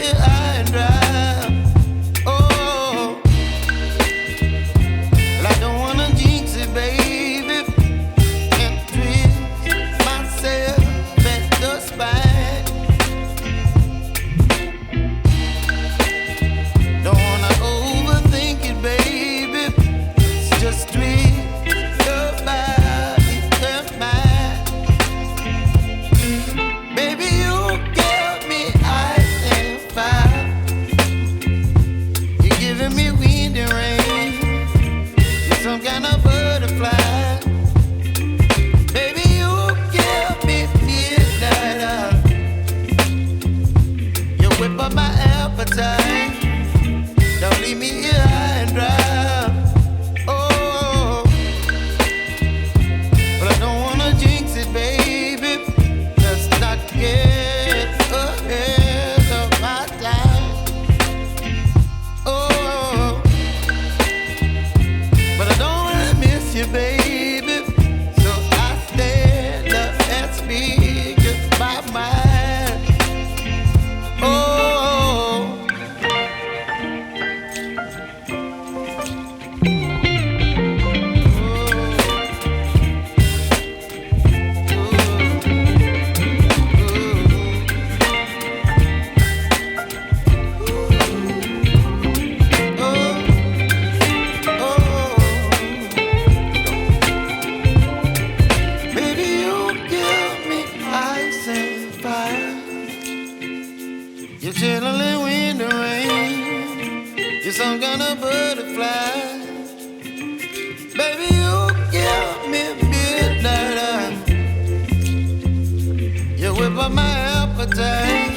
here high and dry. Oh, well, I don't wanna jinx it, baby, and twist myself at the spine. Don't wanna overthink it, baby. It's just twist your body and mine. Baby, you give me ice and fire. You're giving me wind and rain. You're some kind of butterfly. Baby, you give me midnight. You whip up my appetite. Don't leave me here high and dry. Oh, but I don't wanna jinx it, baby. Let's not get ahead of my time. Oh, but I don't wanna miss you, baby. So I stand up and speak my mind. Oh. You're chilling wind and rain. You're some kind of butterfly. Baby, you give me midnight. You whip up my appetite.